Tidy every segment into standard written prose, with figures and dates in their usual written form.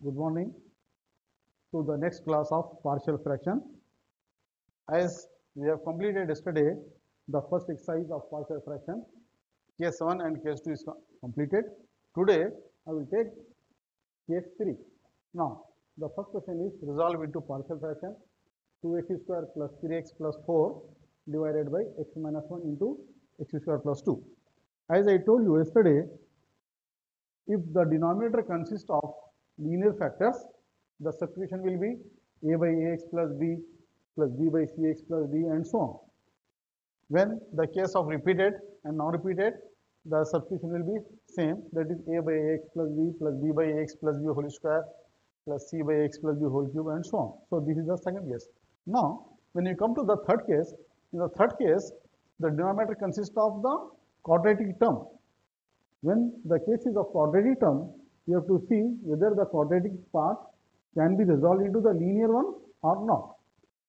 Good morning to the next class of partial fraction. As we have completed yesterday the first exercise of partial fraction, case 1 and case 2 is completed. Today I will take case 3. Now the first question is resolve into partial fraction 2x square plus 3x plus 4 divided by x minus 1 into x square plus 2. As I told you yesterday, if the denominator consists of linear factors, the substitution will be a by ax plus b by cx plus d and so on. When the case of repeated and non-repeated, the substitution will be same, that is a by ax plus b by ax plus b whole square plus c by x plus b whole cube and so on. So this is the second case. Now when you come to the third case, in the third case the denominator consists of the quadratic term. When the case is of quadratic term, you have to see whether the quadratic part can be resolved into the linear one or not.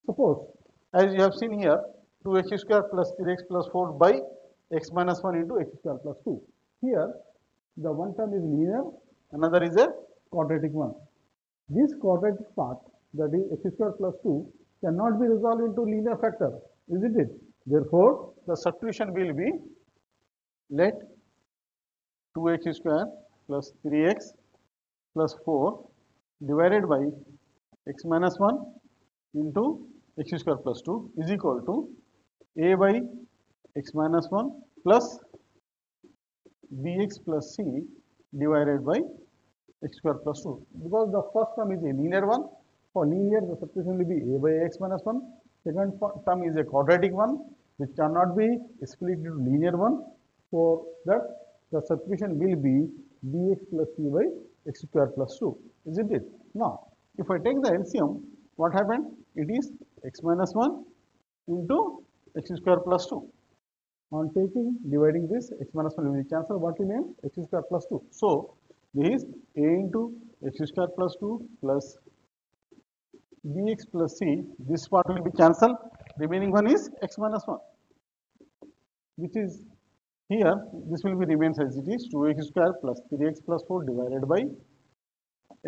Suppose, as you have seen here, 2x square plus 3x plus 4 by x minus 1 into x square plus 2. Here, the one term is linear, another is a quadratic one. This quadratic part, that is x square plus 2, cannot be resolved into linear factor, isn't it? Therefore, the substitution will be, let 2x square plus 3x plus 4 divided by x minus 1 into x square plus 2 is equal to a by x minus 1 plus bx plus c divided by x square plus 2. Because the first term is a linear one, for linear the substitution will be a by x minus 1. Second term is a quadratic one which cannot be split into linear one. For that, the substitution will be bx plus c by x square plus 2, isn't it? Now, if I take the LCM, what happened? It is x minus 1 into x square plus 2. On dividing this, x minus 1 will cancel, what remains? X square plus 2. So, this is a into x square plus 2 plus bx plus c. This part will be cancelled. Remaining one is x minus 1, which is here, this will be remains as it is 2x square plus 3x plus 4 divided by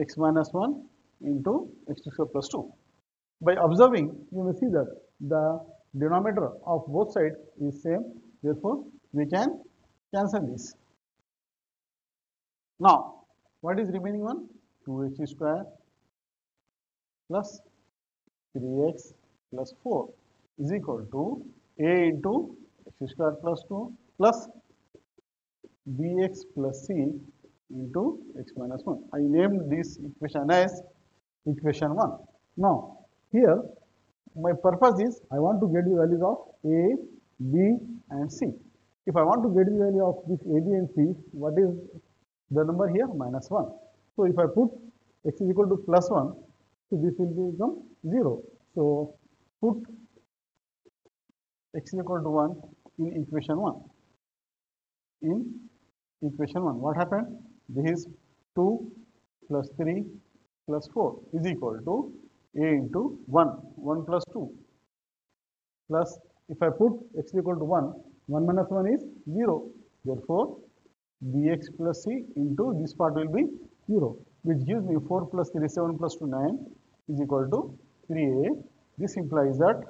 x minus 1 into x square plus 2. By observing, you may see that the denominator of both sides is same. Therefore, we can cancel this. Now, what is remaining one? 2x square plus 3x plus 4 is equal to a into x square plus 2 plus bx plus c into x minus 1. I named this equation as equation 1. Now, here my purpose is I want to get the values of a, b and c. If I want to get the value of this a, b and c, what is the number here? Minus 1. So, if I put x is equal to plus 1, so this will become 0. So, put x is equal to 1 in equation 1. In equation 1, what happened? This is 2 plus 3 plus 4 is equal to a into 1 plus 2 plus, if I put x is equal to 1 minus 1 is 0. Therefore, bx plus c into this part will be 0, which gives me 4 plus 3 7 plus 2 9 is equal to 3a. This implies that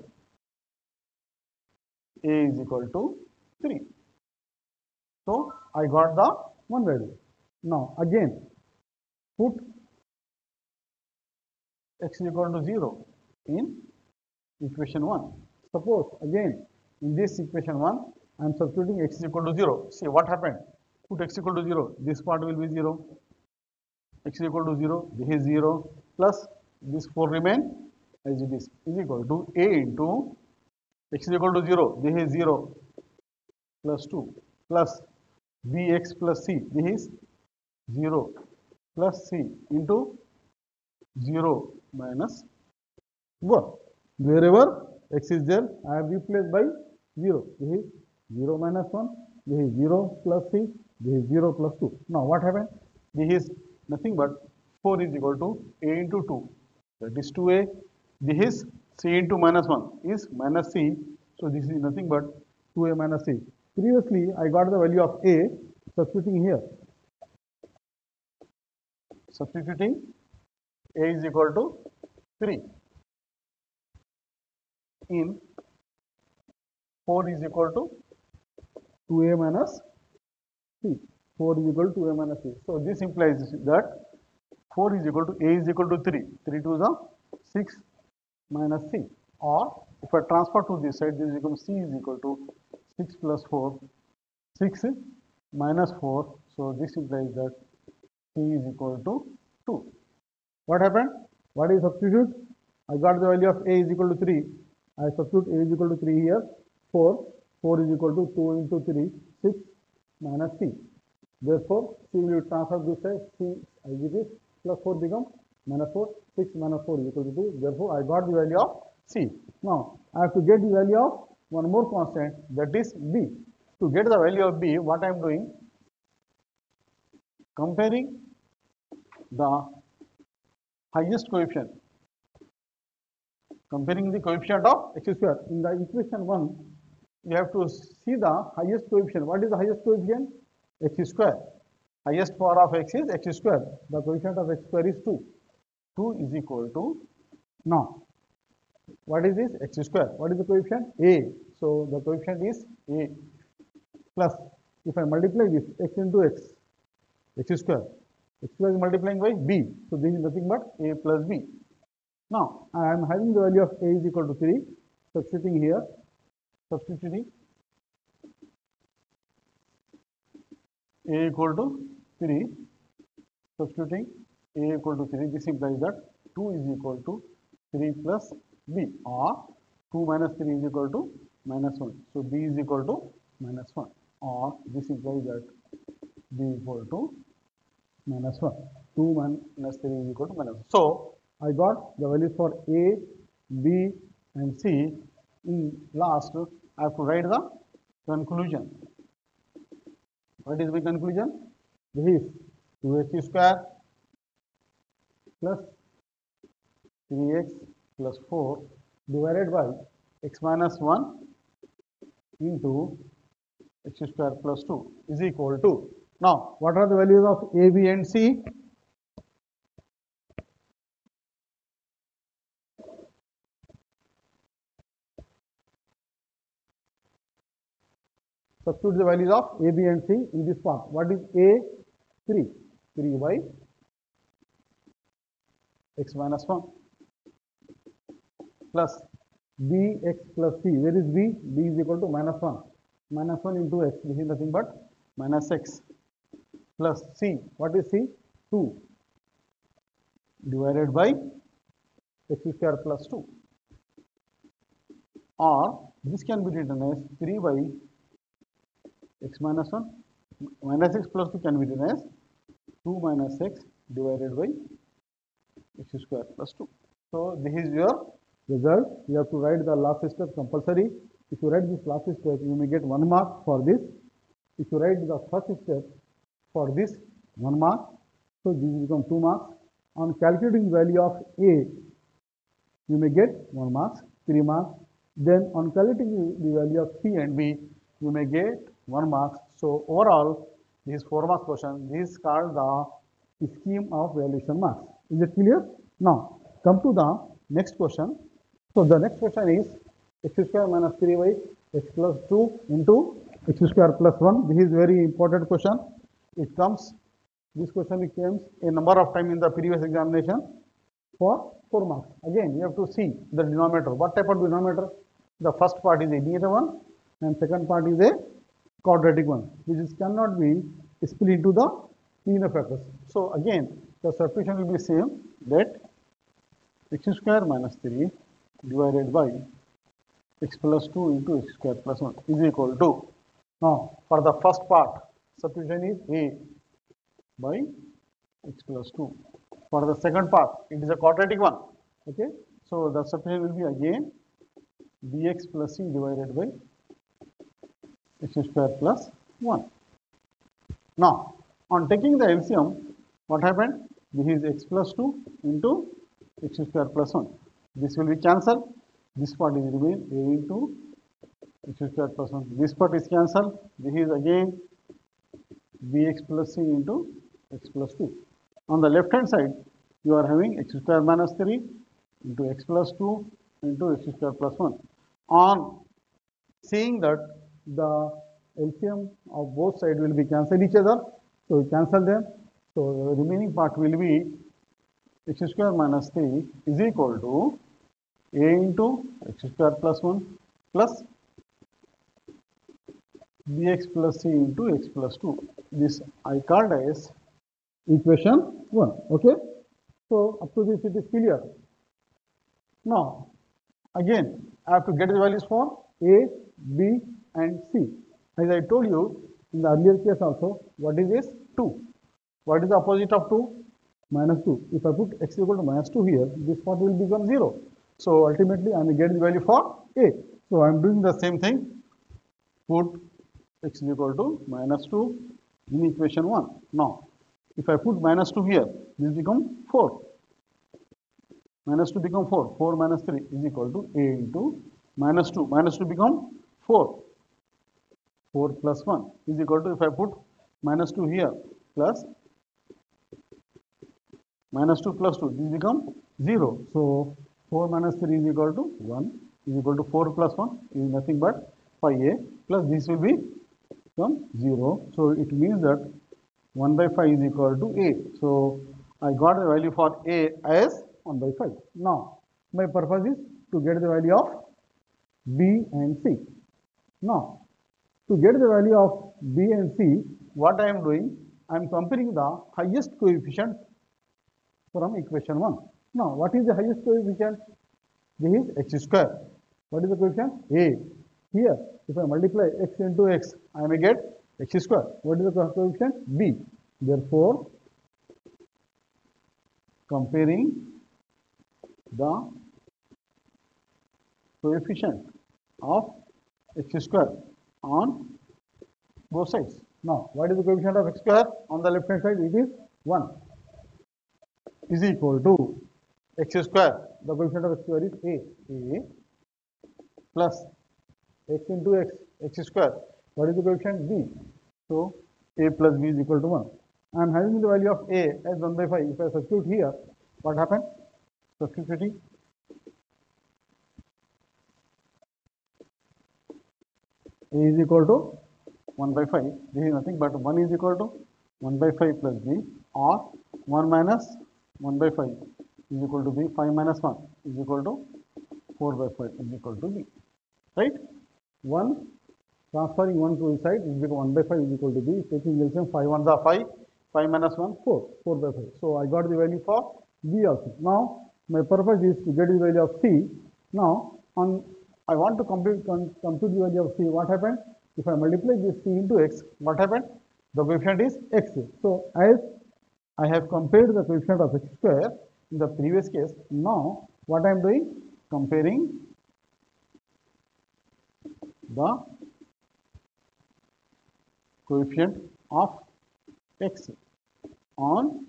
a is equal to 3. So, I got the one value. Now, again, put x is equal to 0 in equation 1. Suppose, again, in this equation 1, I am substituting x is equal to 0. See what happened? Put x is equal to 0. This part will be 0. X is equal to 0. This is 0. Plus, this 4 remain as it is equal to a into x is equal to 0. This is 0 plus 2 plus bx plus c, this is 0 plus c into 0 minus 1. Wherever x is there, I have replaced by 0. This is 0 minus 1, this is 0 plus c, this is 0 plus 2. Now, what happened? This is nothing but 4 is equal to a into 2, that is 2a. This is c into minus 1 is minus c. So, this is nothing but 2a minus c. Previously, I got the value of a, substituting here. Substituting a is equal to 3. In 4 is equal to 2a minus c. 4 is equal to 2a minus c. So this implies that 4 is equal to a is equal to 3. 3 to the 6 minus c. Or if I transfer to this side, this becomes c is equal to 6 plus 4, 6 minus 4. So this implies that c is equal to 2. What happened? What is substitute? I got the value of a is equal to 3. I substitute a is equal to 3 here. 4. 4 is equal to 2 into 3, 6 minus c. Therefore, c will be transferred this side. C as it is plus 4 becomes minus 4. 6 minus 4 is equal to 2. Therefore, I got the value of c. Now, I have to get the value of one more constant, that is b. To get the value of b, what I am doing? Comparing the highest coefficient. Comparing the coefficient of x square. In the equation 1, you have to see the highest coefficient. What is the highest coefficient? X square. Highest power of x is x square. The coefficient of x square is 2. 2 is equal to, now, what is this? X square. What is the coefficient? A. So the coefficient is a plus, if I multiply this, x into x, x square. X square is multiplying by b. So this is nothing but a plus b. Now I am having the value of a is equal to 3. Substituting here, substituting a equal to 3, substituting a equal to 3, this implies that 2 is equal to 3 plus b, or 2 minus 3 is equal to minus 1. So b is equal to minus 1, or this implies that b equal to minus 1. 2 minus 3 is equal to minus 1. So I got the values for a, b and c. In last, I have to write the conclusion. What is my conclusion? This is 2x square plus 3x plus 4 divided by x minus 1 into x square plus 2 is equal to. Now, what are the values of a, b and c? Substitute the values of a, b and c in this part. What is a? 3. 3 by x minus 1 plus bx plus c. Where is b? b is equal to minus 1. Minus 1 into x. This is nothing but minus x plus c. What is c? 2 divided by x square plus 2. Or this can be written as 3 by x minus 1 minus x plus 2 can be written as 2 minus x divided by x square plus 2. So this is your result. You have to write the last step compulsory. If you write this last step, you may get 1 mark for this. If you write the first step for this, 1 mark. So this will become 2 marks. On calculating value of a, you may get 1 mark, 3 marks. Then on calculating the value of c and b, you may get 1 mark. So overall, this is 4 marks question. This is called the scheme of valuation marks. Is it clear? Now, come to the next question. So the next question is x square minus 3 by x plus 2 into x square plus 1. This is very important question. It comes, this question comes a number of times in the previous examination for 4 marks. Again, you have to see the denominator. What type of denominator? The first part is a linear one and second part is a quadratic one, which cannot be split into the linear factors. So again, the substitution will be same, that x square minus 3 divided by x plus 2 into x square plus 1 is equal to. Now, for the first part, substitution is a by x plus 2. For the second part, it is a quadratic one. Okay, so the substitution will be again bx plus c divided by x square plus 1. Now, on taking the LCM, what happened? This is x plus 2 into x square plus 1. This will be cancelled. This part is remain a into x square plus 1. This part is cancelled. This is again bx plus c into x plus 2. On the left hand side, you are having x square minus 3 into x plus 2 into x square plus 1. On seeing that the LCM of both sides will be cancel each other, so we cancel them. So the remaining part will be x square minus 3 is equal to a into x square plus 1 plus bx plus c into x plus 2. This I called as equation 1. Okay. So up to this it is clear. Now again I have to get the values for a, b and c. As I told you in the earlier case also, what is this? 2. What is the opposite of 2? Minus 2. If I put x equal to minus 2 here, this part will become 0. So ultimately I may get the value for a. So I am doing the same thing. Put x is equal to minus 2 in equation 1. Now, if I put minus 2 here, this becomes 4. Minus 2 become 4. 4 minus 3 is equal to a into minus 2. Minus 2 become 4. 4 plus 1 is equal to, if I put minus 2 here, plus minus 2 plus 2, this become 0. So 4 minus 3 is equal to 1 is equal to 4 plus 1 is nothing but 5a plus this will be become 0. So it means that 1 by 5 is equal to a. So I got the value for a as 1 by 5. Now my purpose is to get the value of b and c. Now to get the value of b and c, what I am doing, I am comparing the highest coefficient from equation 1. Now what is the highest coefficient? This is x square. What is the coefficient? A. Here, if I multiply x into x, I may get x square. What is the coefficient? B. Therefore, comparing the coefficient of x square on both sides. Now, what is the coefficient of x square? On the left hand side, it is 1 is equal to x square. The coefficient of x square is a plus x into x square. What is the coefficient? B. So a plus b is equal to 1. I am having the value of a as 1 by 5. If I substitute here, what happened? Substituting a is equal to 1 by 5. This is nothing but 1 is equal to 1 by 5 plus b, or 1 minus 1 by 5 is equal to b. 5 minus 1 is equal to 4 by 5 is equal to b. Right? 1 transferring 1 to inside is become 1 by 5 is equal to b. Taking LCM, 5 1 the 5, 5 minus 1 4, 4 by 5. So I got the value for b also. Now my purpose is to get the value of c. Now on I want to compute the value of c. What happened? If I multiply this c into x, what happened? The coefficient is x. So as I have compared the coefficient of x square in the previous case, now what I am doing? Comparing the coefficient of x on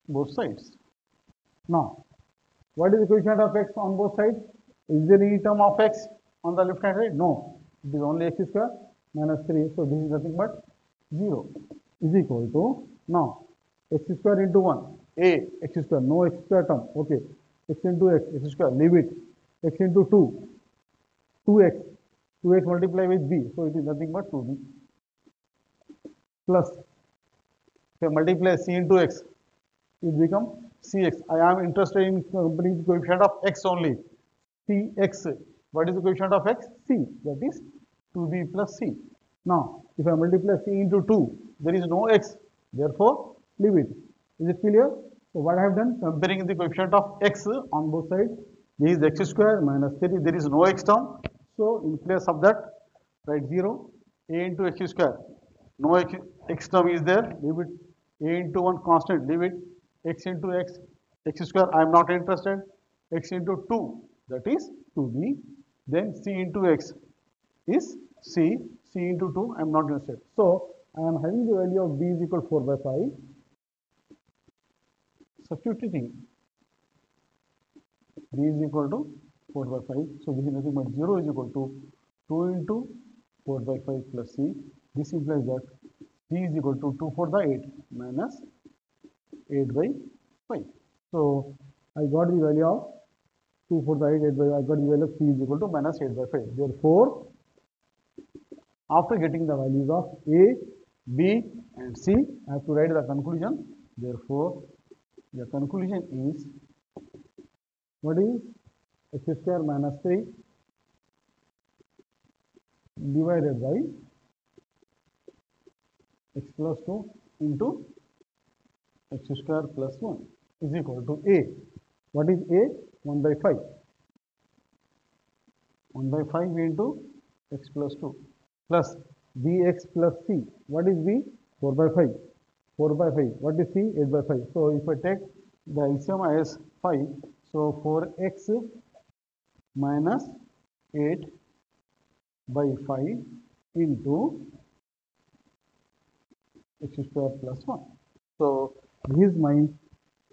both sides. Now, what is the coefficient of x on both sides? Is there any term of x on the left hand side? No. It is only x square minus 3. So this is nothing but 0 is equal to, now x square into 1, a x square, no x square term. Okay. X into x square, leave it. X into 2, 2x. 2x multiply with b. So it is nothing but 2b. Plus, if I multiply c into x, it becomes cx. I am interested in comparing the coefficient of x only. Cx. What is the coefficient of x? C. That is 2b plus c. Now, if I multiply c into 2, there is no x. Therefore, leave it. Is it clear? So, what I have done? Comparing the coefficient of x on both sides. This is x square minus 3. There is no x term. So, in place of that, write 0. A into x square. No x term is there. Leave it. A into 1 constant. Leave it. X into x square. I am not interested. X into 2. That is 2b. Then c into x is c. C into 2. I am not interested. So, I am having the value of b is equal to 4 by 5. Substituting b is equal to 4 by 5. So, this is nothing but 0 is equal to 2 into 4 by 5 plus c. This implies that c is equal to 2 for the 8 minus 8 by 5. So I got the value of 2, 4, 5, 8 by, I got the value of C is equal to minus 8 by 5. Therefore, after getting the values of A, B and C, I have to write the conclusion. Therefore, the conclusion is, what is x square minus 3 divided by x plus 2 into x square plus 1 is equal to A. What is A? 1 by 5. 1 by 5 into x plus 2 plus bx plus c. What is b? 4 by 5. 4 by 5. What is c? 8 by 5. So if I take the LCM as 5, so 4x minus 8 by 5 into x square plus 1. So this is my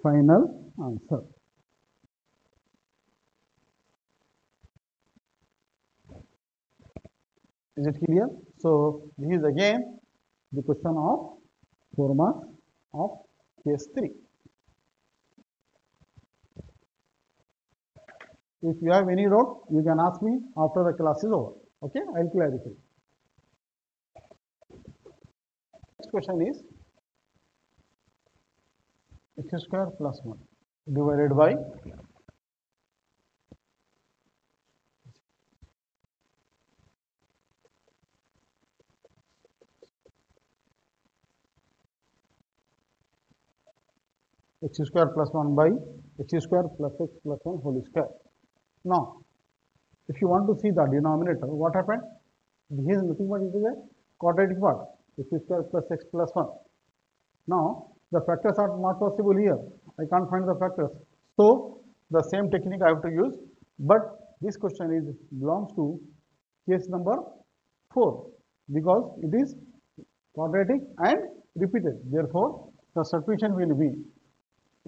final answer. Is it clear? So this is again the question of 4 marks of case 3. If you have any doubt, you can ask me after the class is over. Okay, I'll clarify. Next question is x square plus 1 divided by x square plus 1 by x square plus x plus 1 whole square. Now, if you want to see the denominator, what happened? This is nothing but it is a quadratic part, x square plus x plus 1. Now, the factors are not possible here. I can't find the factors. So, the same technique I have to use, but this question is belongs to case number 4 because it is quadratic and repeated. Therefore, the substitution will be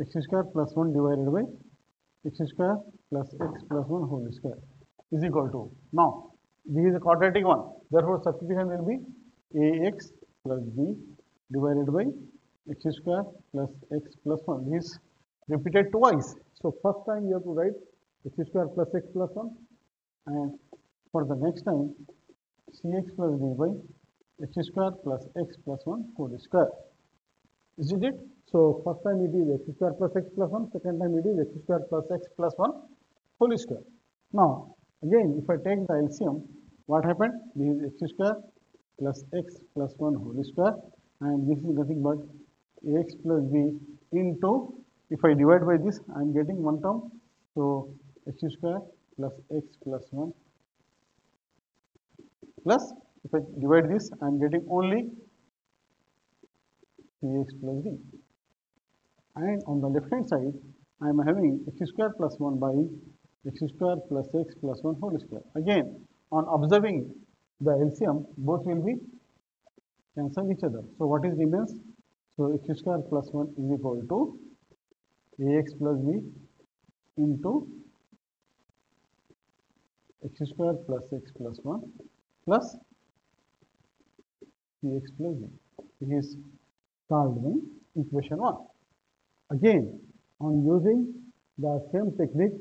x square plus 1 divided by x square plus x plus 1 whole square is equal to, now this is a quadratic one, therefore substitution will be ax plus b divided by x square plus x plus 1. This is repeated twice. So first time you have to write x square plus x plus 1, and for the next time cx plus b by x square plus x plus 1 whole square. Isn't it? So first time it is x square plus x plus 1, second time it is x square plus x plus 1 whole square. Now again if I take the LCM, what happened? This is x square plus x plus 1 whole square, and this is nothing but ax plus b into, if I divide by this I am getting one term, so x square plus x plus 1 plus, if I divide this I am getting only cx plus d. And on the left hand side I am having x square plus 1 by x square plus x plus 1 whole square. Again on observing the LCM, both will be cancel each other. So what is remains? So x square plus 1 is equal to ax plus b into x square plus x plus 1 plus cx plus b. This is called my equation 1. Again, on using the same technique,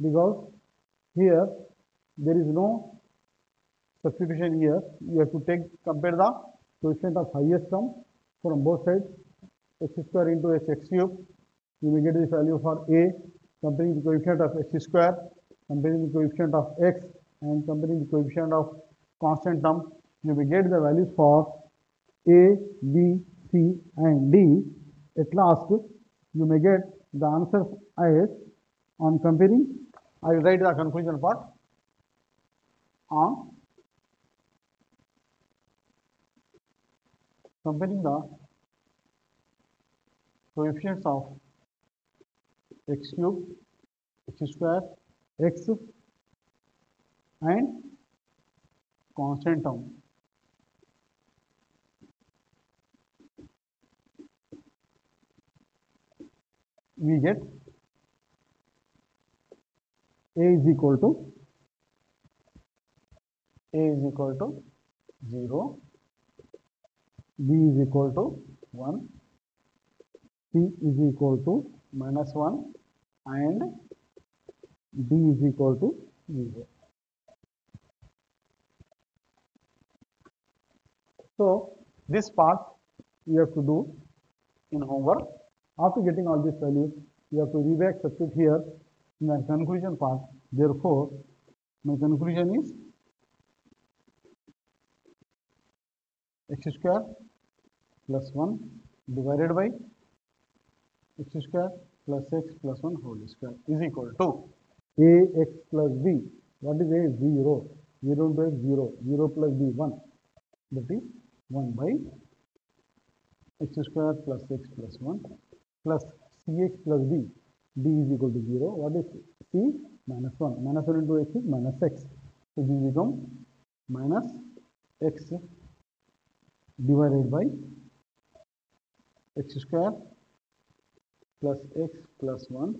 because here there is no substitution here, you have to compare the coefficient of highest term from both sides, x square into x cube. You may get this value for a, comparing the coefficient of x square, comparing the coefficient of x, and comparing the coefficient of constant term. You may get the values for a, b, c, and d. At last, you may get the answer as, on comparing, I will write the conclusion part, on comparing the coefficients of x cube, x square, x, and constant term. We get a is equal to 0, b is equal to 1, c is equal to minus 1 and d is equal to 0. So this part you have to do in homework. After getting all these values, you have to reback substitute here in the conclusion part. Therefore, my conclusion is x square plus 1 divided by x square plus x plus 1 whole square is equal to ax plus b. What is a? 0. 0 into x 0. 0 plus b 1. That is 1 by x square plus x plus 1 plus cx plus d. d is equal to 0. What is c? Minus 1. Minus 1 into x is minus x. So this becomes minus x divided by x square plus x plus 1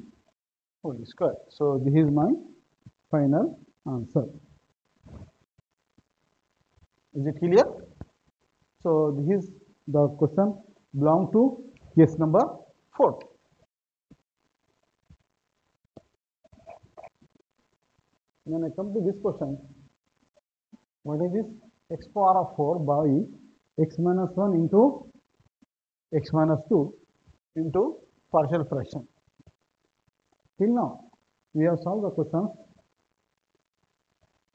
whole square. So this is my final answer. Is it clear? So this is the question belong to case number 4. When I come to this question, what is this? X power of 4 by x minus 1 into x minus 2 into partial fraction. Till now, we have solved the questions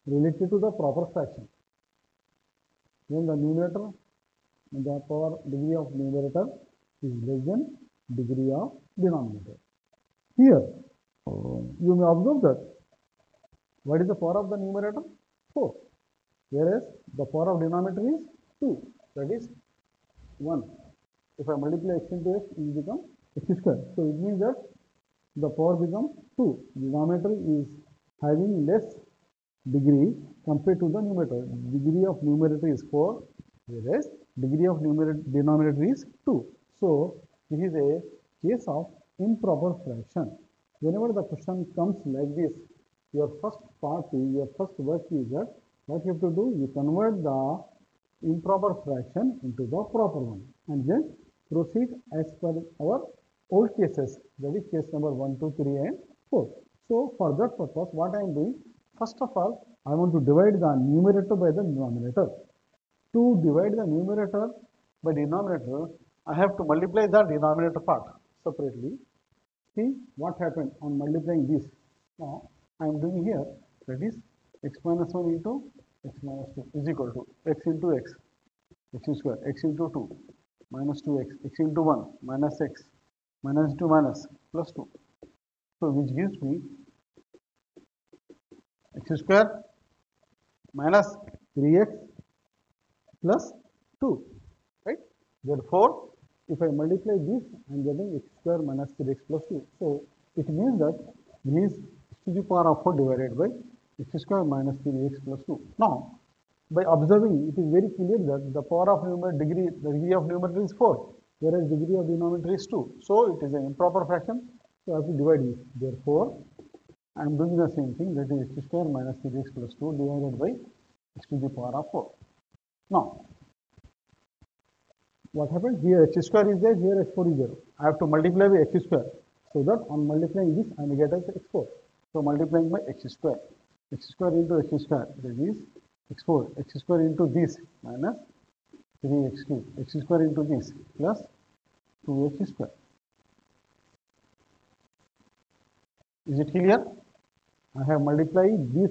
related to the proper fraction. When the numerator, the power degree of numerator is less than degree of denominator. Here, you may observe that what is the power of the numerator? 4. Whereas the power of denominator is 2. That is 1. If I multiply x into x, it will become x square. So it means that the power becomes 2. Denominator is having less degree compared to the numerator. Degree of numerator is 4, whereas degree of denominator is 2. So this is a case of improper fraction. Whenever the question comes like this, your first work is that what you have to do, you convert the improper fraction into the proper one and then proceed as per our old cases, that is case number 1, 2, 3 and 4. So for that purpose, what I am doing, first of all, I want to divide the numerator by the denominator. To divide the numerator by denominator, I have to multiply the denominator part separately. See what happened on multiplying this. Now I am doing here, that is x minus 1 into x minus 2 is equal to x into x, x square, x into 2 minus 2x, x into 1 minus x, minus 2 minus plus 2. So which gives me x square minus 3x plus 2, right? Therefore, if I multiply this, I am getting x square minus 3x plus 2. So it means that this is x to the power of 4 divided by x square minus 3x plus 2. Now, by observing, it is very clear that the power of numerator the degree of numerator is 4, whereas degree of denominator is 2. So it is an improper fraction. So I have to divide this. Therefore, I am doing the same thing, that is x square minus 3x plus 2 divided by x to the power of 4. Now, what happened? Here x square is there, here x4 is there. I have to multiply by x square. So that on multiplying this, I may get as x4. So multiplying by x square into x square, that is x4, x square into this minus 3x cube, x square into this plus 2x square. Is it clear? I have multiplied this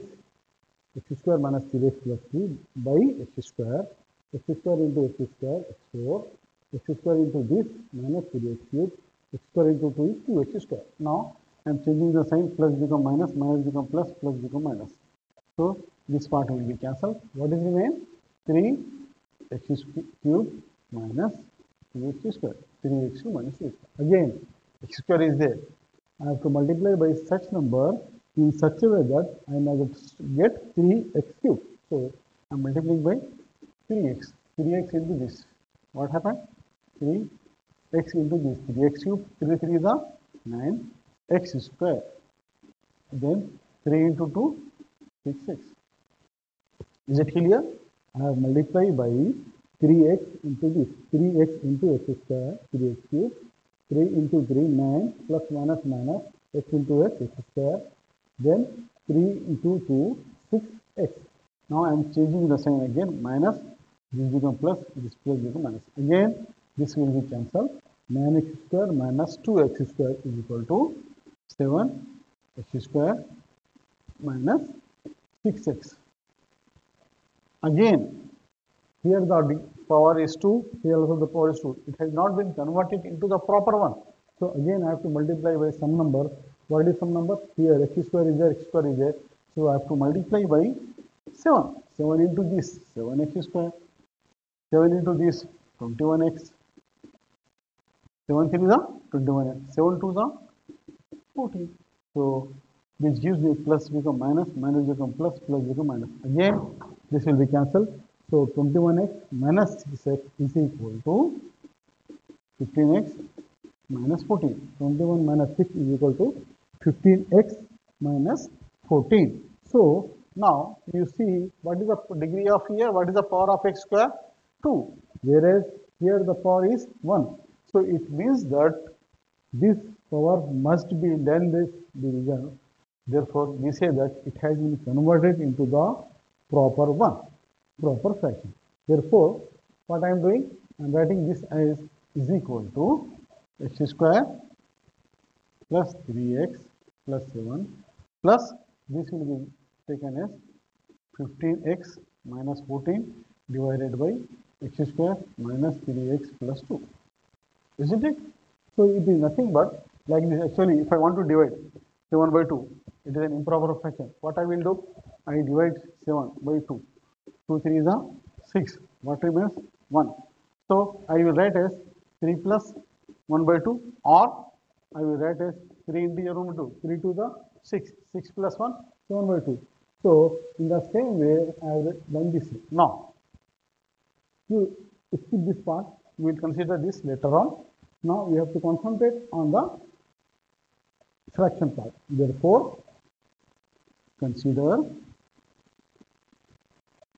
x square minus 3x plus 3 by x square into x square, x4, x square into this minus 3x cube, x square into 2 is 2x square. Now, I am changing the sign, plus become minus, minus become plus, plus become minus. So, this part will be cancelled. What is remain? 3x cube minus 2x square, 3x cube minus 2x square. Again, x square is there. I have to multiply by such number in such a way that I may get 3x cube. So, I am multiplying by 3x into this. What happened? 3x into this, 3x cube, 3 3 is the 9x square. Then 3 into 2, 6x. Is it clear? I have multiplied by 3x into this, 3x into x square, 3x cube, 3 into 3, 9 plus minus minus x into x, x square. Then 3 into 2, 6x. Now I am changing the sign again, minus, this become plus, this plus become minus. Again, this will be cancelled. 9x square minus 2x square is equal to 7x square minus 6x. Again, here the power is 2, here also the power is 2. It has not been converted into the proper one. So again I have to multiply by some number. What is some number? Here x square is there, x square is there. So I have to multiply by 7. 7 into this, 7x square. 7 into this, 21x. 7 3 is 21x. 7 2 is 14. So this gives me plus become minus, minus become plus, plus become minus. Again, this will be cancelled. So 21x minus 6x is equal to 15x minus 14. 21 minus 6 is equal to 15x minus 14. So now you see what is the degree of here, what is the power of x square? 2. Whereas here the power is 1. So it means that this power must be done this division. Therefore, we say that it has been converted into the proper one, proper fraction. Therefore, what I am doing? I am writing this as is equal to x square plus 3x plus 7 plus this will be taken as 15x minus 14 divided by x square minus 3x plus 2. Isn't it? So it is nothing but like this. Actually, if I want to divide 7 by 2, it is an improper fraction. What I will do? I divide 7 by 2. 2 3 is 6. What remains? 1. So I will write as 3 plus 1 by 2, or I will write as 3 into your room 2. 3 to the 6. 6 plus 1, 7 by 2. So in the same way, I have done this. Now, you skip this part. We will consider this later on. Now we have to concentrate on the fraction part. Therefore, consider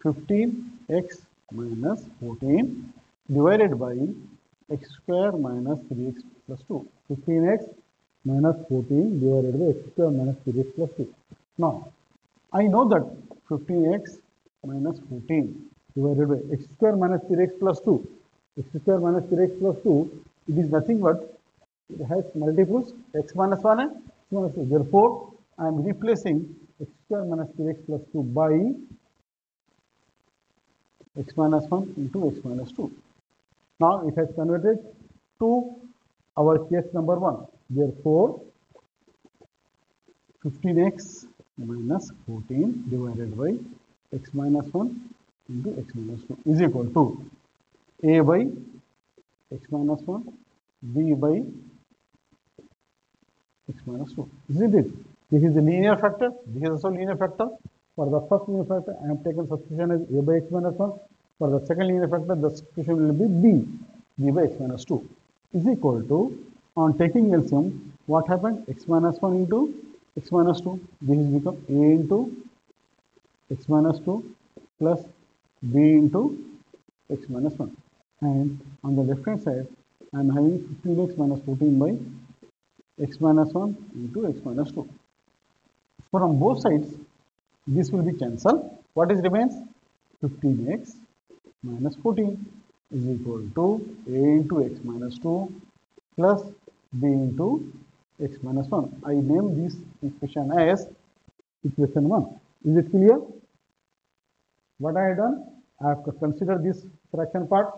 15x minus 14 divided by x square minus 3x plus 2. 15x minus 14 divided by x square minus 3x plus 2. Now, I know that 15x minus 14 divided by x square minus 3x plus 2. X square minus 3x plus 2, it is nothing but it has multiples x minus 1 and x minus 2. Therefore, I am replacing x square minus 3x plus 2 by x minus 1 into x minus 2. Now it has converted to our case number 1. Therefore, 15x minus 14 divided by x minus 1 into x minus 2 is equal to a by x minus 1, b by x minus 2. Isn't it? This is the linear factor. This is also linear factor. For the first linear factor, I have taken substitution as a by x minus 1. For the second linear factor, the substitution will be b by x minus 2 is equal to, on taking LCM, what happened? X minus 1 into x minus 2. This is become a into x minus 2 plus b into x minus 1. And on the left hand side, I am having 15x minus 14 by x minus 1 into x minus 2. From both sides, this will be cancelled. What is remains? 15x minus 14 is equal to a into x minus 2 plus b into x minus 1. I name this equation as equation 1. Is it clear? What I have done? I have considered this fraction part,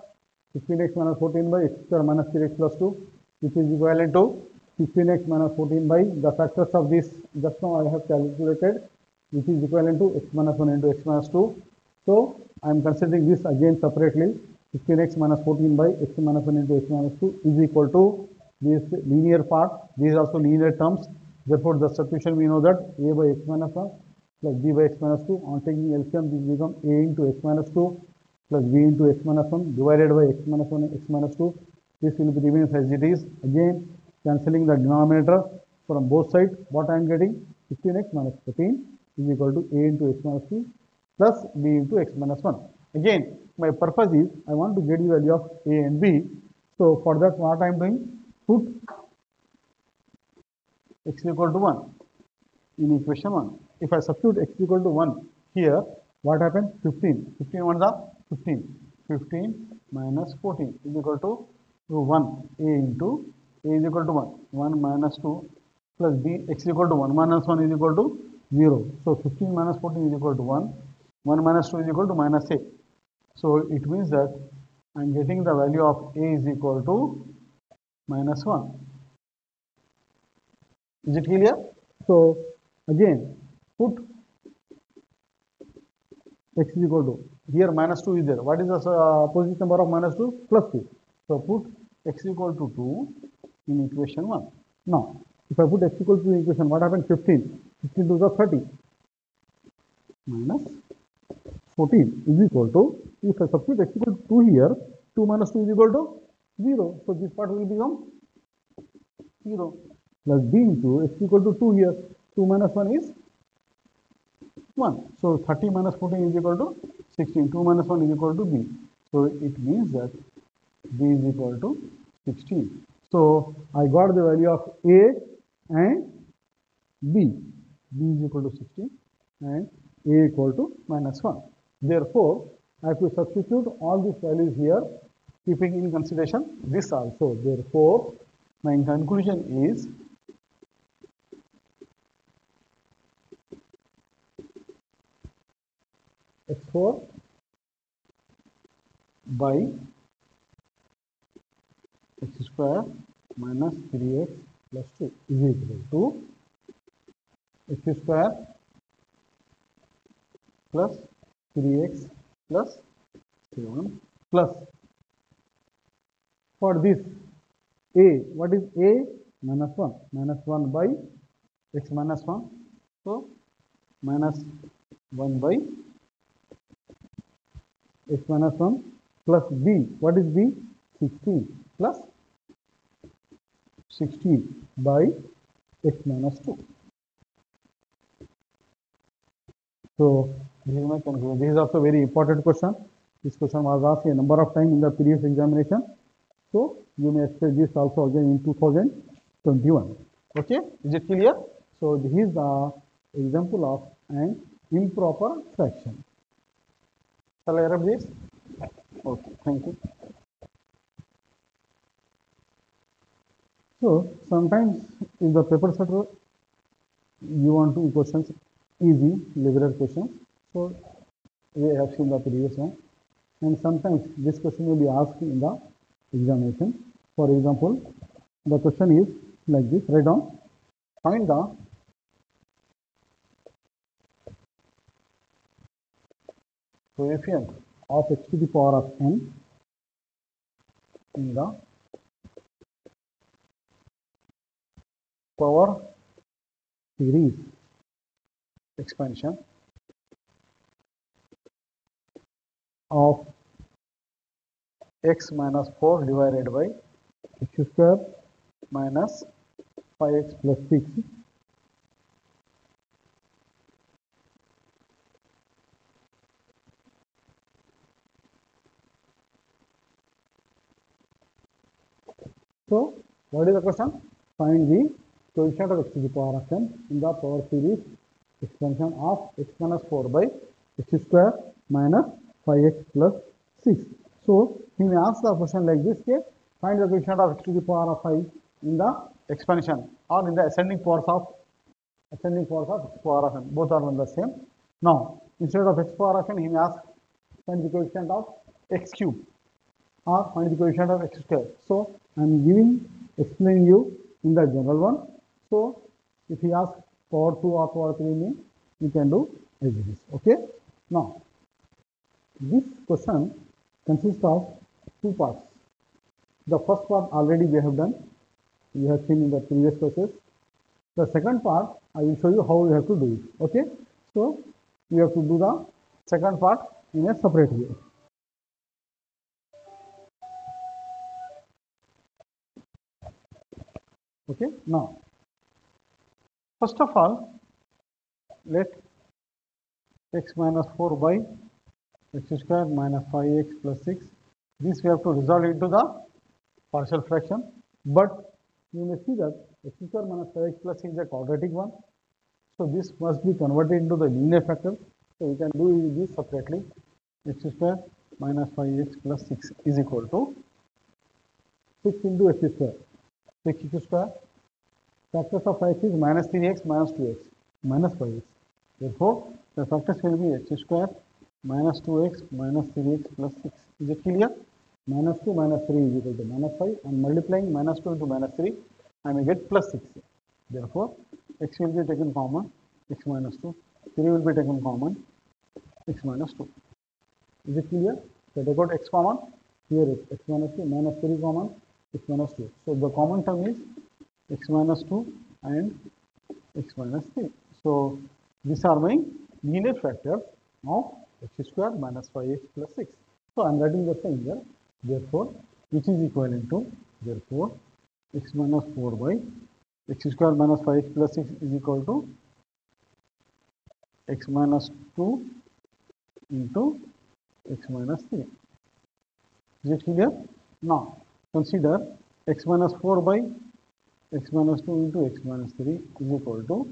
15x minus 14 by x square minus 3x plus 2, which is equivalent to 15x minus 14 by the factors of this just now I have calculated, which is equivalent to x minus 1 into x minus 2. So I am considering this again separately. 15x minus 14 by x minus 1 into x minus 2 is equal to this linear part. These are also linear terms. Therefore, the substitution we know that a by x minus 1 plus b by x minus 2. On taking LCM, this become a into x minus 2 plus b into x minus 1 divided by x minus 1 and x minus 2. This will be remains as it is. Again, cancelling the denominator from both sides. What I am getting? 15x minus 14 is equal to a into x minus 2 plus b into x minus 1. Again, my purpose is I want to get the value of a and b. So for that, what I am doing? put x is equal to 1 in equation 1. If I substitute x is equal to 1 here, what happens? 15. 15 ones are 15. 15 minus 14 is equal to 1. A into A is equal to 1. 1 minus 2 plus B, x is equal to 1. Minus 1 is equal to 0. So 15 minus 14 is equal to 1. 1 minus 2 is equal to minus A. So it means that I am getting the value of A is equal to minus 1. Is it clear? So again, put x is equal to, here minus 2 is there. What is the positive number of minus 2? Plus 2. So put x is equal to 2 in equation 1. Now, if I put x equal to equation, what happens? 15. 15 to the 30 minus 14 is equal to, if I substitute x equal to 2 here, 2 minus 2 is equal to 0. So this part will become 0 plus b into x equal to 2 here. 2 minus 1 is 1. So 30 minus 14 is equal to 16. 2 minus 1 is equal to b. So it means that b is equal to 16. So I got the value of a and b. b is equal to 16 and a equal to minus 1. Therefore, I have to substitute all these values here, keeping in consideration this also. Therefore, my conclusion is x4 by x square minus 3x plus 2 is equal to x square plus 3x plus 7 plus, for this a, what is a? Minus 1. Minus 1 by x minus 1. So minus 1 by x minus 1 plus b. What is b? 16 plus 16 by x minus 2. So this is my conclusion. This is also a very important question. This question was asked a number of times in the previous examination. So you may expect this also again in 2021. Okay, is it clear? So this is the example of an improper fraction. Shall I rub this? Okay, thank you. So sometimes in the paper setter you want to questions easy liberal questions. So we have seen the previous one, and sometimes this question will be asked in the examination. For example, the question is like this. Write down. Find the coefficient of x to the power of n in the power series expansion of x minus 4 divided by x square minus 5x plus 6 So what is the question? Find the coefficient of x to the power of n in the power series expansion of x minus 4 by x square minus 5x plus 6. So he may ask the question like this: okay, find the coefficient of x to the power of 5 in the expansion or in the ascending powers of x power of n. Both are one the same. Now instead of x power of n, he may ask find the coefficient of x cube or find the coefficient of x square. So I am explaining you in the general one. So if he asks power 2 or power 3 means you can do as it is. Okay. Now this question consists of two parts. The first part already we have done. We have seen in the previous classes. The second part I will show you how you have to do it. Okay. So you have to do the second part in a separate way. Okay. Now, first of all, let x minus 4 by x square minus 5x plus 6. This we have to resolve into the partial fraction. But you may see that x square minus 5x plus 6 is a quadratic one. So this must be converted into the linear factor. So we can do this separately. X square minus 5x plus 6 is equal to 6 into x square. 6x square. Factors of x is minus 3x minus 2x minus 5x. Therefore, the factors will be x square minus 2x minus 3x plus 6. Is it clear? Minus 2 minus 3 is equal to minus 5. And multiplying minus 2 into minus 3, I may get plus 6. Therefore, x will be taken common, x minus 2. 3 will be taken common, x minus 2. Is it clear? So take out x common. Here is x minus 2 minus 3 common, x minus 2. So the common term is x minus 2 and x minus 3. So these are my linear factors of x square minus 5x plus 6. So I am writing the same here. Therefore, which is equivalent to, therefore, x minus 4 by x square minus 5x plus 6 is equal to x minus 2 into x minus 3. Is it clear? Now, consider x minus 4 by x minus 2 into x minus 3 is equal to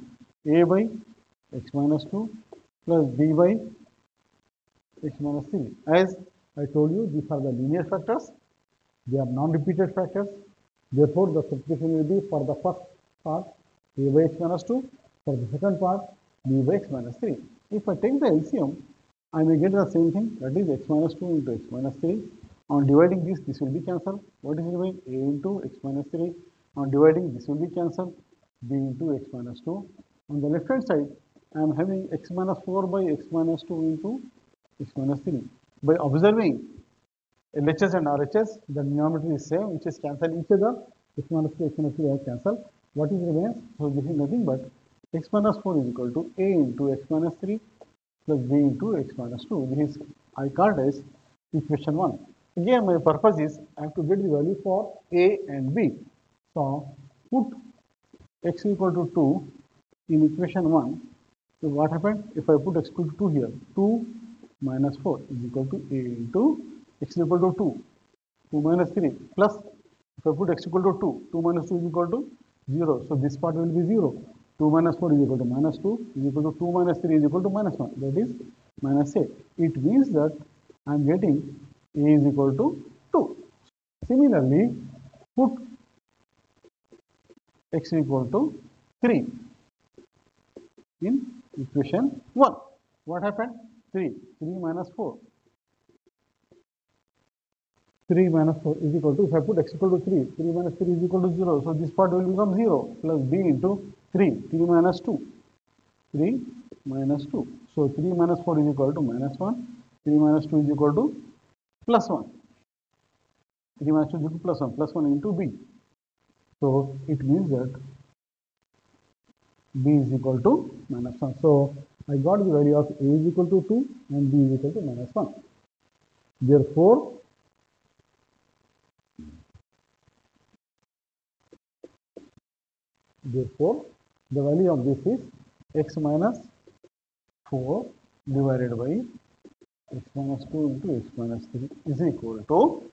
a by x minus 2 plus b by x minus 3. As I told you, these are the linear factors. They are non-repeated factors. Therefore, the substitution will be for the first part a by x minus 2, for the second part b by x minus 3. If I take the LCM, I may get the same thing, that is x minus 2 into x minus 3. On dividing this will be cancelled. What is remaining? A into x minus 3. On dividing, this will be cancelled. B into x minus 2. On the left hand side, I am having x minus 4 by x minus 2 into x minus 3. By observing LHS and RHS, the denominator is same, which is cancel each other. X minus 2, x minus 3 are cancelled. What is remains? So this is nothing but x minus 4 is equal to a into x minus 3 plus b into x minus 2. This is I called as equation 1. Again, my purpose is I have to get the value for a and b. So put x equal to 2 in equation 1. So what happened? If I put x equal to 2 here, 2 minus 4 is equal to a into x is equal to 2. 2 minus 3 plus, if I put x equal to 2, 2 minus 2 is equal to 0. So this part will be 0. 2 minus 4 is equal to minus 2 is equal to 2 minus 3 is equal to minus 1. That is minus a. It means that I am getting a is equal to 2. Similarly, put x equal to 3 in equation 1. What happened? 3 minus 4. 3 minus 4 is equal to, if I put x equal to 3, 3 minus 3 is equal to 0. So this part will become 0 plus b into 3 minus 2. 3 minus 2. So 3 minus 4 is equal to minus 1. 3 minus 2 is equal to plus 1. 3 minus 2 is equal to plus 1 into b. So it means that b is equal to minus 1. So I got the value of a is equal to 2 and b is equal to minus 1. Therefore, the value of this is x minus 4 divided by x minus 2 into x minus 3 is equal to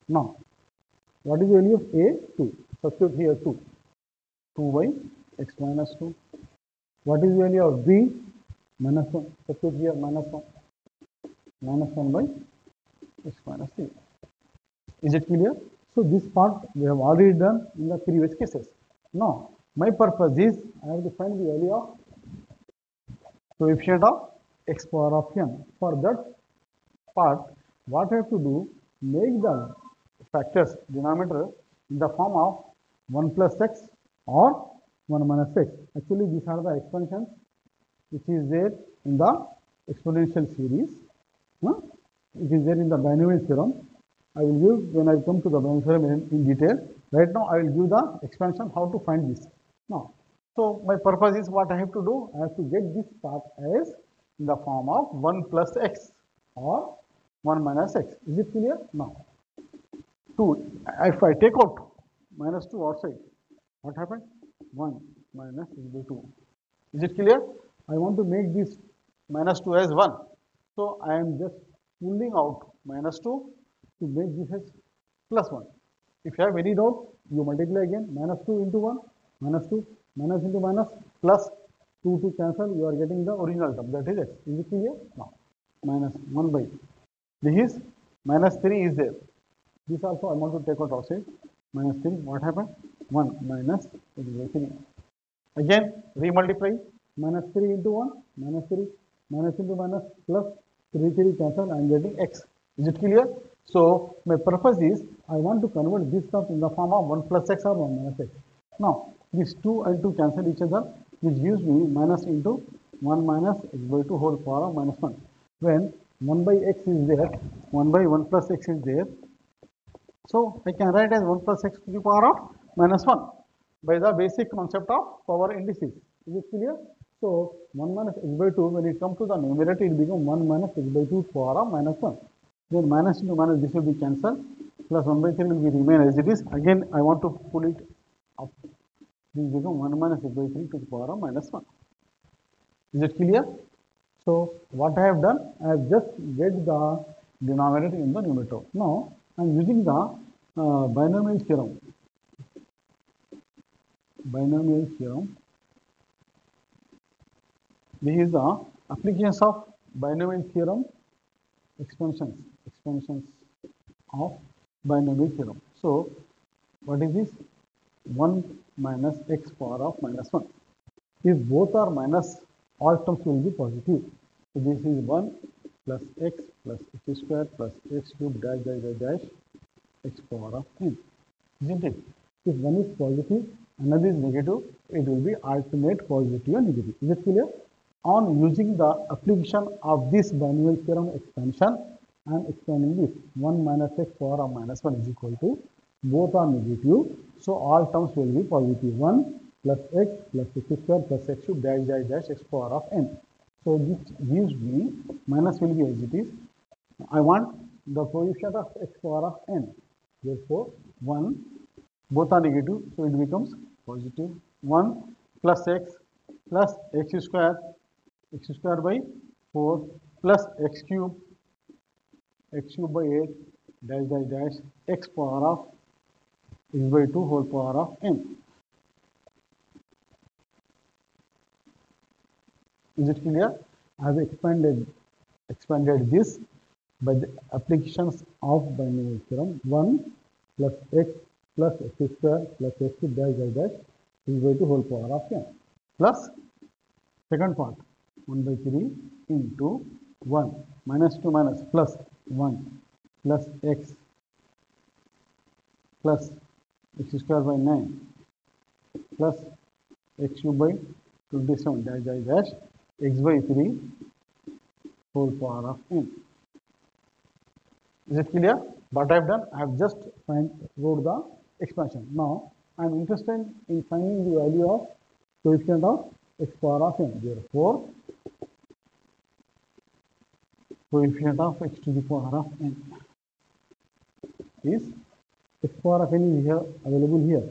now, what is the value of a? 2. Substitute here 2. 2 by x minus 2. What is the value of b? Minus 1. Substitute here minus 1. Minus 1 by x minus 3. Is it clear? So this part we have already done in the previous cases. Now, my purpose is I have to find the value of coefficient of x power of n. For that part, what I have to do, make the factors denominator in the form of 1 plus x or 1 minus x. Actually, these are the expansions which is there in the exponential series. It is there in the binomial theorem. I will give when I come to the binomial theorem in detail. Right now, I will give the expansion how to find this. Now, so my purpose is what I have to do. I have to get this part as in the form of 1 plus x or 1 minus x. Is it clear? Now, 2. If I take out minus 2 outside, what happened? 1 minus is equal to 2. Is it clear? I want to make this minus 2 as 1. So I am just pulling out minus 2 to make this as plus 1. If you have any doubt, you multiply again, minus 2 into 1, minus 2, minus into minus, plus 2 to cancel, you are getting the original term, that is x. Is it clear? Now, minus 1 by, this is minus 3 is there. This also I want to take out outside, minus 3, what happened? 1 minus 3. Again, remultiply, minus 3 into 1, minus 3, minus into minus, plus 3 cancel, I am getting x. Is it clear? So, my purpose is, I want to convert this term in the form of 1 plus x or 1 minus x. Now, these 2 and 2 cancel each other, which gives me minus into 1 minus x by 2 whole power of minus 1. When 1 by x is there, 1 by 1 plus x is there, so I can write as 1 plus x to the power of minus 1 by the basic concept of power indices. Is it clear? So 1 minus x by 2, when it comes to the numerator, it becomes 1 minus x by 2 to the power of minus 1. Then minus into minus, this will be cancelled, plus 1 by 3 will be remain as it is. Again, I want to pull it up. This becomes 1 minus x by 3 to the power of minus 1. Is it clear? So what I have done, I have just get the denominator in the numerator. Now I am using the binomial theorem. Binomial theorem. This is the applications of binomial theorem, expansions of binomial theorem. So what is this? 1 minus x power of minus 1. If both are minus, all terms will be positive. So this is 1 plus x square plus x cube dash dash dash dash x power of n. Isn't it? If one is positive, another is negative, it will be alternate positive and negative. Is it clear? On using the application of this binomial theorem expansion, I am expanding this 1 minus x power of minus 1 is equal to, both are negative, so all terms will be positive. 1 plus x square plus x cube dash dash dash x power of n. So this gives me, minus will be as it is. I want the coefficient of x power of n. Therefore, 1, both are negative, so it becomes positive. 1 plus x square by 4 plus x cube by 8 dash dash dash x power of x by 2 whole power of n. Is it clear? I have expanded this by the applications of binomial theorem. 1 plus x square plus x cube dash dash dash is by 2 whole power of n. Plus second part, 1 by 3 into 1 minus 2 minus plus 1 plus x square by 9 plus x cube by 27 dash dash dash x by 3 whole power of n. Is it clear? What I have done, I have just wrote the expansion. Now I am interested in finding the value of coefficient of x power of n. Therefore, coefficient of x to the power of n is, x power of n is here available here.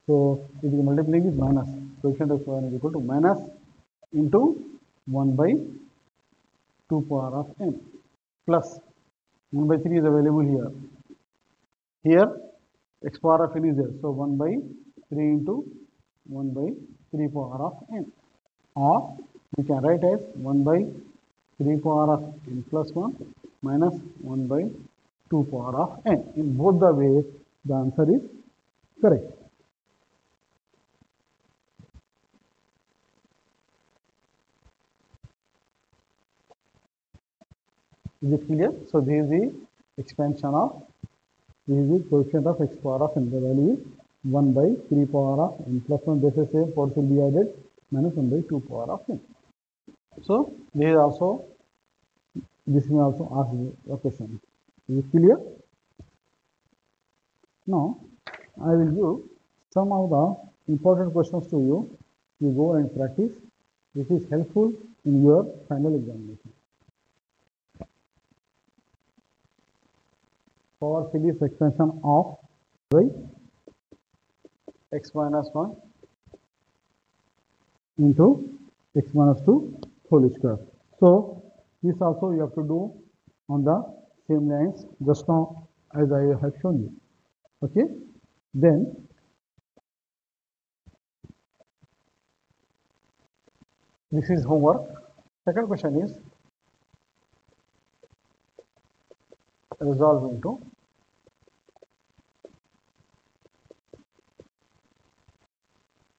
So it is multiplying with minus. Coefficient of x power n is equal to minus into 1 by 2 power of n plus 1 by 3 is available here. Here x power of n is there. So 1 by 3 into 1 by 3 power of n. Or we can write as 1 by 3 power of n plus 1 minus 1 by 2 power of n. In both the ways, the answer is correct. Is it clear? So this is the expansion of, this is the coefficient of x power of n. The value is 1 by 3 power of n plus 1. This is same, powers will be added, minus 1 by 2 power of n. So this is also, this may also ask a question. Is it clear? Now I will give some of the important questions to you. You go and practice. This is helpful in your final examination. Power series expansion of by x minus 1 into x minus 2 whole square. So this also you have to do on the same lines just now as I have shown you. Okay. Then this is homework. Second question is resolve into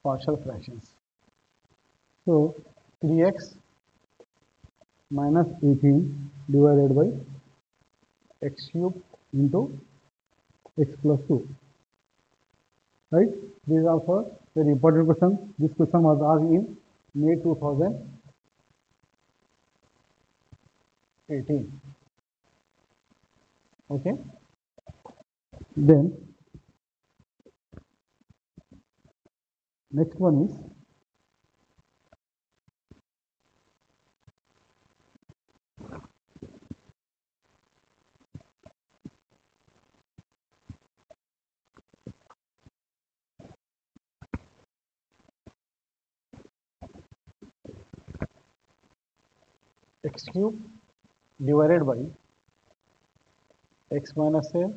partial fractions. So 3x minus 18 divided by x cube into x plus 2. Right? This is also very important question. This question was asked in May 2018. Okay. Then next one is x cube divided by x minus a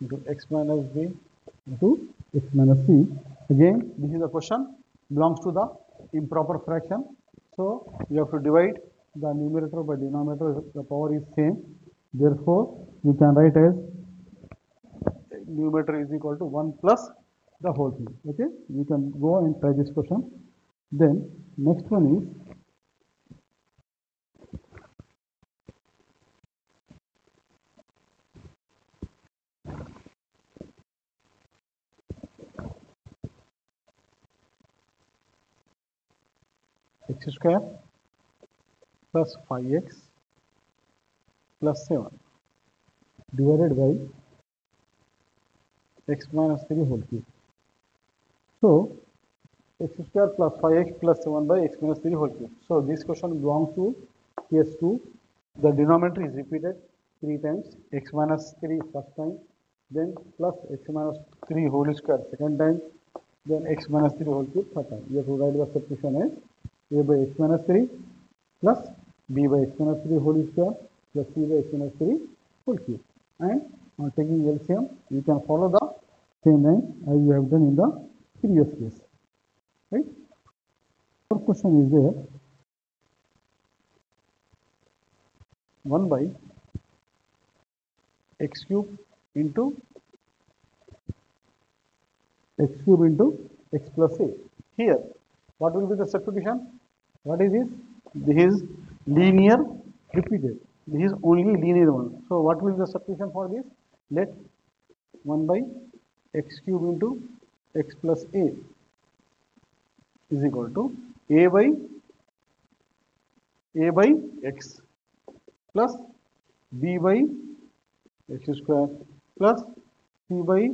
into x minus b into x minus c. Again, this is a question belongs to the improper fraction. So you have to divide the numerator by denominator. The power is same. Therefore, you can write as numerator is equal to 1 plus the whole thing. Okay, you can go and try this question. Then next one is x square plus 5x plus 7 divided by x minus 3 whole cube. So x square plus 5x plus 7 by x minus 3 whole cube. So this question belongs to case 2. The denominator is repeated 3 times, x minus 3 first time, then plus x minus 3 whole square second time, then x minus 3 whole cube third time. You have to write the substitution as a by x minus 3 plus b by x minus 3 whole square plus c by x minus 3 whole cube. And on taking LCM, you can follow the same line as you have done in the previous case. Right? First question is there 1 by x cube into x plus a. Here, what will be the substitution? What is this? This is linear repeated. This is only linear one. So what will be the substitution for this? Let 1 by x cube into x plus a is equal to a by x plus b by x square plus c by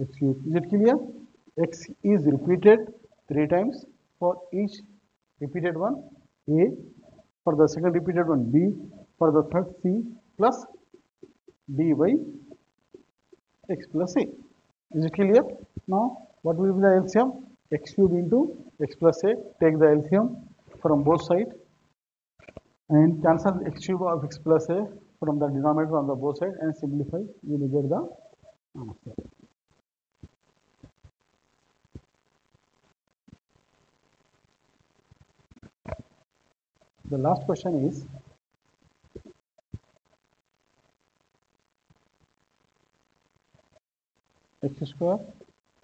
x cube. Is it clear? X is repeated 3 times for each repeated one, a, for the second repeated one, b, for the third, c, plus d by x plus a. Is it clear? Now, what will be the LCM? X cube into x plus a. Take the LCM from both sides and cancel x cube of x plus a from the denominator on the both sides and simplify. You will get the answer. The last question is x square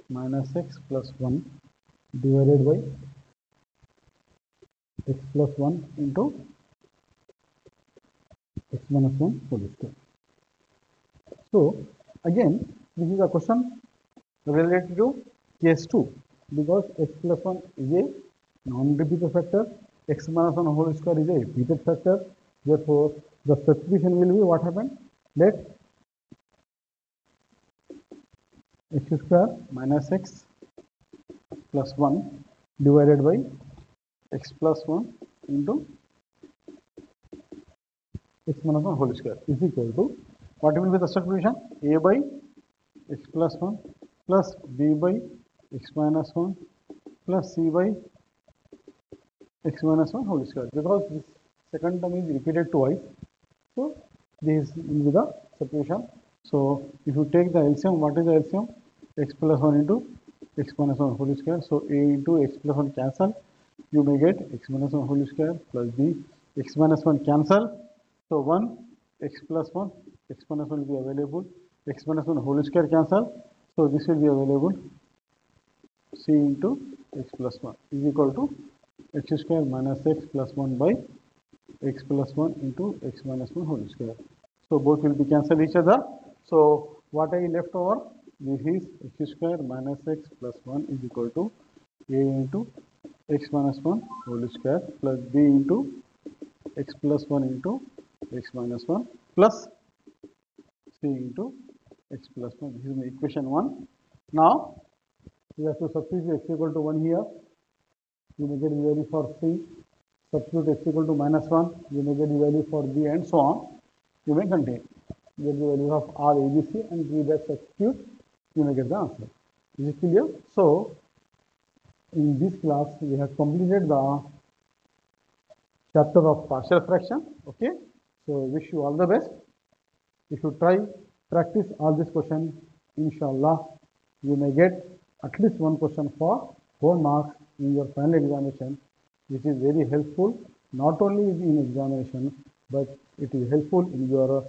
minus x plus 1 divided by x plus 1 into x minus 1 whole square. So again, this is a question related to case 2 because x plus 1 is a non-repeated factor, x minus 1 whole square is a repeated factor. Therefore, the substitution will be what happened? Let x square minus x plus 1 divided by x plus 1 into x minus 1 whole square is equal to what will be the substitution? A by x plus 1 plus b by x minus 1 plus c by x minus 1 whole square, because this second term is repeated twice. So this will be the substitution. So if you take the LCM, what is the LCM? X plus 1 into x minus 1 whole square. So a into x plus 1 cancel. You may get x minus 1 whole square plus b. X minus 1 cancel. So 1 x plus 1, x minus 1 will be available. X minus 1 whole square cancel. So this will be available. C into x plus 1 is equal to x square minus x plus 1 by x plus 1 into x minus 1 whole square. So both will be cancel each other. So what I left over, this is x square minus x plus 1 is equal to a into x minus 1 whole square plus b into x plus 1 into x minus 1 plus c into x plus 1. This is my equation 1. Now we have to substitute x equal to 1 here. You may get the value for c. Substitute x equal to minus 1. You may get the value for b and so on. You may continue. Get the value of all ABC and give that substitute. You may get the answer. Is it clear? So in this class we have completed the chapter of partial fraction. Okay. So wish you all the best. If you try practice all this question, inshallah you may get at least one question for 4 marks in your final examination, which is very helpful not only in examination but it is helpful in your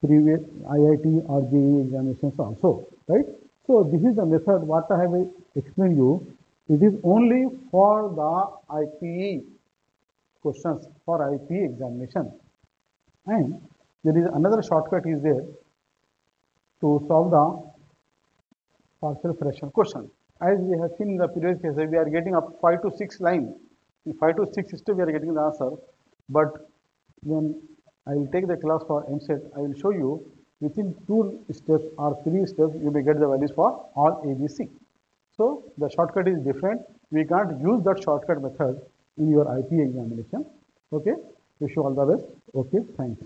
previous IIT or JEE examinations also, right? So this is the method what I have explained you. It is only for the IPE questions, for IPE examination, and there is another shortcut is there to solve the partial fraction question. As we have seen in the previous case, we are getting up 5 to 6 lines. In 5 to 6 steps, we are getting the answer. But when I will take the class for MSET, I will show you within 2 steps or 3 steps, you may get the values for all ABC. So the shortcut is different. We can't use that shortcut method in your IPE examination. Okay. Wish you all the best. Okay. Thanks.